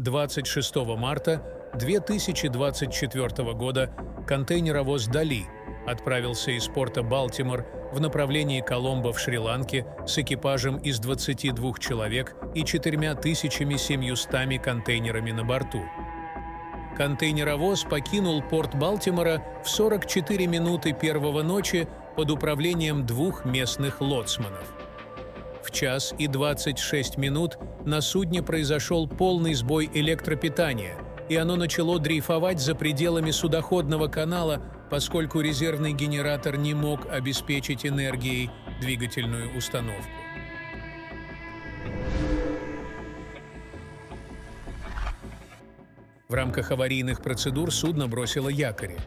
26 марта 2024 года контейнеровоз «Дали» отправился из порта Балтимор в направлении Коломбо в Шри-Ланке с экипажем из 22 человек и 4700 контейнерами на борту. Контейнеровоз покинул порт Балтимора в 44 минуты первого ночи под управлением двух местных лоцманов. В 1 час 26 минут на судне произошел полный сбой электропитания, и оно начало дрейфовать за пределами судоходного канала, поскольку резервный генератор не мог обеспечить энергией двигательную установку. В рамках аварийных процедур судно бросило якори.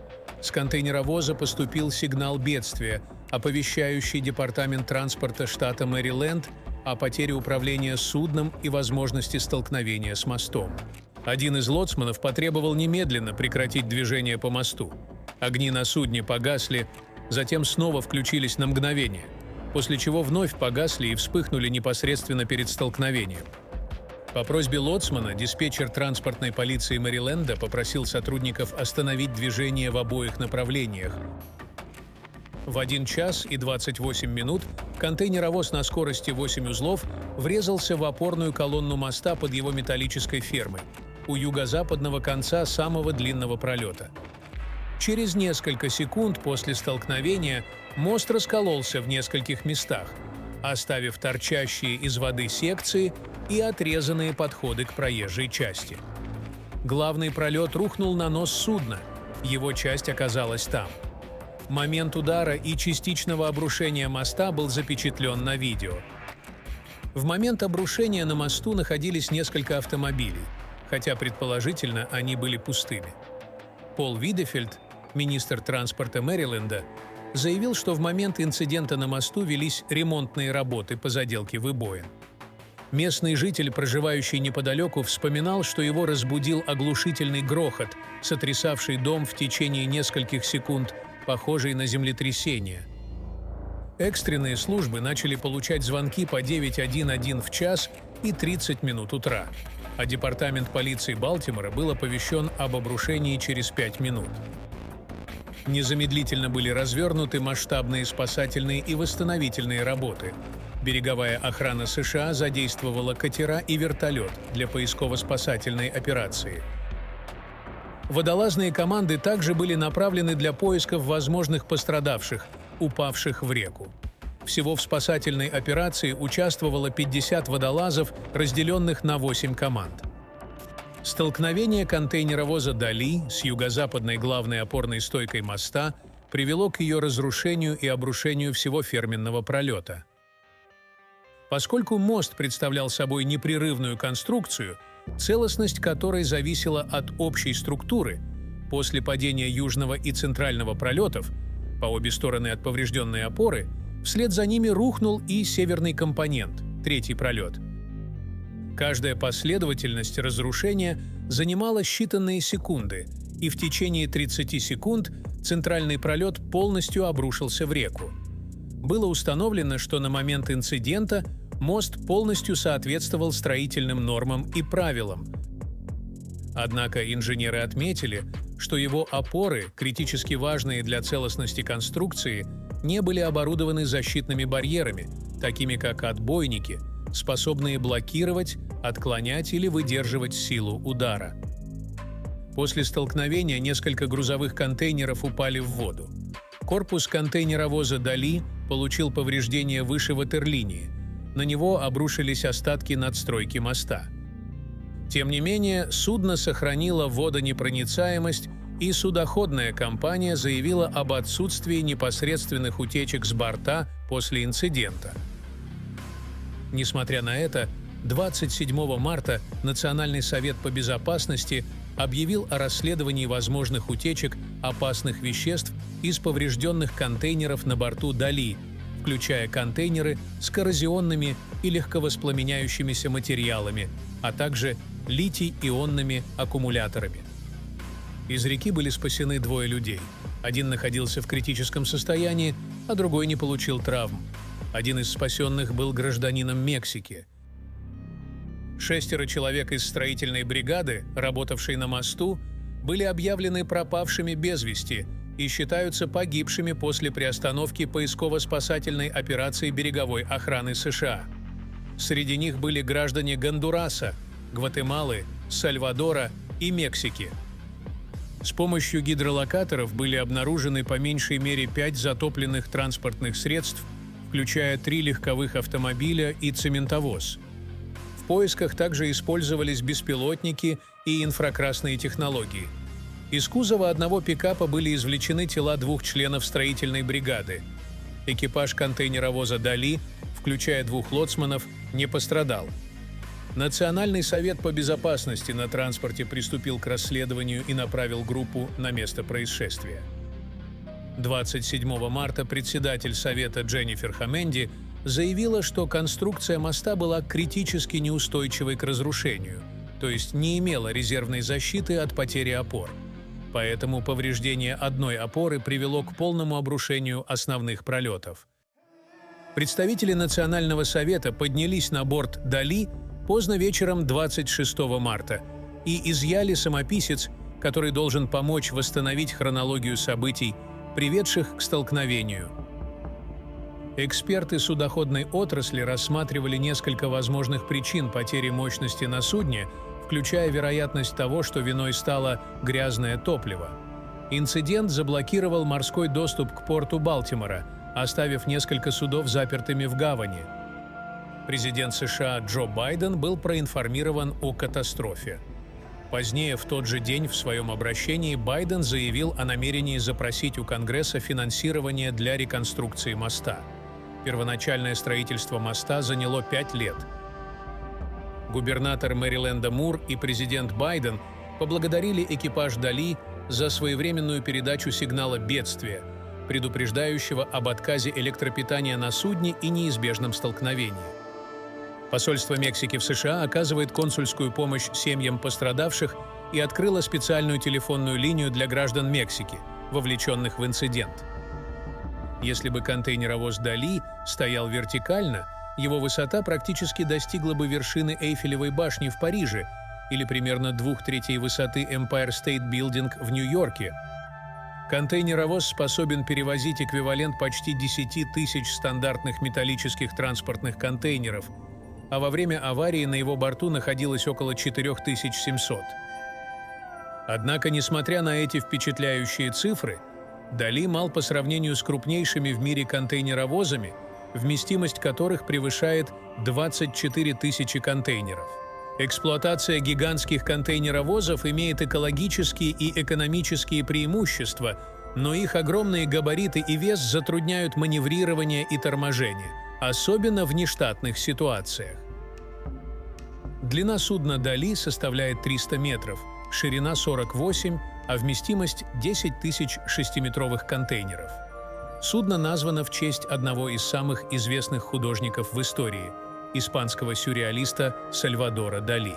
С контейнеровоза поступил сигнал бедствия, оповещающий Департамент транспорта штата Мэриленд о потере управления судном и возможности столкновения с мостом. Один из лоцманов потребовал немедленно прекратить движение по мосту. Огни на судне погасли, затем снова включились на мгновение, после чего вновь погасли и вспыхнули непосредственно перед столкновением. По просьбе лоцмана диспетчер транспортной полиции Мэриленда попросил сотрудников остановить движение в обоих направлениях. В 1 час 28 минут контейнеровоз на скорости 8 узлов врезался в опорную колонну моста под его металлической фермой у юго-западного конца самого длинного пролета. Через несколько секунд после столкновения мост раскололся в нескольких местах, оставив торчащие из воды секции и отрезанные подходы к проезжей части. Главный пролет рухнул на нос судна, его часть оказалась там. Момент удара и частичного обрушения моста был запечатлен на видео. В момент обрушения на мосту находились несколько автомобилей, хотя предположительно они были пустыми. Пол Видефельд, министр транспорта Мэриленда, заявил, что в момент инцидента на мосту велись ремонтные работы по заделке выбоин. Местный житель, проживающий неподалеку, вспоминал, что его разбудил оглушительный грохот, сотрясавший дом в течение нескольких секунд, похожий на землетрясение. Экстренные службы начали получать звонки по 911 в час и 30 минут утра, а департамент полиции Балтимора был оповещен об обрушении через 5 минут. Незамедлительно были развернуты масштабные спасательные и восстановительные работы. Береговая охрана США задействовала катера и вертолет для поисково-спасательной операции. Водолазные команды также были направлены для поисков возможных пострадавших, упавших в реку. Всего в спасательной операции участвовало 50 водолазов, разделенных на 8 команд. Столкновение контейнеровоза «Дали» с юго-западной главной опорной стойкой моста привело к ее разрушению и обрушению всего ферменного пролета. Поскольку мост представлял собой непрерывную конструкцию, целостность которой зависела от общей структуры, после падения южного и центрального пролетов, по обе стороны от поврежденной опоры, вслед за ними рухнул и северный компонент, третий пролет. Каждая последовательность разрушения занимала считанные секунды, и в течение 30 секунд центральный пролет полностью обрушился в реку. Было установлено, что на момент инцидента мост полностью соответствовал строительным нормам и правилам. Однако инженеры отметили, что его опоры, критически важные для целостности конструкции, не были оборудованы защитными барьерами, такими как отбойники, способные блокировать, отклонять или выдерживать силу удара. После столкновения несколько грузовых контейнеров упали в воду. Корпус контейнеровоза «Дали» получил повреждения выше ватерлинии. На него обрушились остатки надстройки моста. Тем не менее, судно сохранило водонепроницаемость, и судоходная компания заявила об отсутствии непосредственных утечек с борта после инцидента. Несмотря на это, 27 марта Национальный совет по безопасности объявил о расследовании возможных утечек опасных веществ из поврежденных контейнеров на борту «Дали», включая контейнеры с коррозионными и легковоспламеняющимися материалами, а также литий-ионными аккумуляторами. Из реки были спасены 2 людей. Один находился в критическом состоянии, а другой не получил травм. Один из спасенных был гражданином Мексики. 6 человек из строительной бригады, работавшей на мосту, были объявлены пропавшими без вести и считаются погибшими после приостановки поисково-спасательной операции береговой охраны США. Среди них были граждане Гондураса, Гватемалы, Сальвадора и Мексики. С помощью гидролокаторов были обнаружены по меньшей мере 5 затопленных транспортных средств, включая 3 легковых автомобиля и цементовоз. В поисках также использовались беспилотники и инфракрасные технологии. Из кузова одного пикапа были извлечены тела 2 членов строительной бригады. Экипаж контейнеровоза «Дали», включая 2 лоцманов, не пострадал. Национальный совет по безопасности на транспорте приступил к расследованию и направил группу на место происшествия. 27 марта председатель совета Дженнифер Хоменди заявила, что конструкция моста была критически неустойчивой к разрушению, то есть не имела резервной защиты от потери опор. Поэтому повреждение одной опоры привело к полному обрушению основных пролетов. Представители Национального совета поднялись на борт «Дали» поздно вечером 26 марта и изъяли самописец, который должен помочь восстановить хронологию событий, приведших к столкновению. Эксперты судоходной отрасли рассматривали несколько возможных причин потери мощности на судне, включая вероятность того, что виной стало грязное топливо. Инцидент заблокировал морской доступ к порту Балтимора, оставив несколько судов запертыми в гавани. Президент США Джо Байден был проинформирован о катастрофе. Позднее в тот же день в своем обращении Байден заявил о намерении запросить у Конгресса финансирование для реконструкции моста. Первоначальное строительство моста заняло 5 лет. Губернатор Мэриленда Мур и президент Байден поблагодарили экипаж «Дали» за своевременную передачу сигнала бедствия, предупреждающего об отказе электропитания на судне и неизбежном столкновении. Посольство Мексики в США оказывает консульскую помощь семьям пострадавших и открыло специальную телефонную линию для граждан Мексики, вовлеченных в инцидент. Если бы контейнеровоз «Дали» стоял вертикально, его высота практически достигла бы вершины Эйфелевой башни в Париже или примерно 2/3 высоты Empire State Building в Нью-Йорке. Контейнеровоз способен перевозить эквивалент почти 10 тысяч стандартных металлических транспортных контейнеров, а во время аварии на его борту находилось около 4700. Однако, несмотря на эти впечатляющие цифры, «Дали» мал по сравнению с крупнейшими в мире контейнеровозами, вместимость которых превышает 24 тысячи контейнеров. Эксплуатация гигантских контейнеровозов имеет экологические и экономические преимущества, но их огромные габариты и вес затрудняют маневрирование и торможение, особенно в нештатных ситуациях. Длина судна «Дали» составляет 300 метров, ширина 48, а вместимость 10 тысяч 6-метровых контейнеров. Судно названо в честь одного из самых известных художников в истории – испанского сюрреалиста Сальвадора Дали.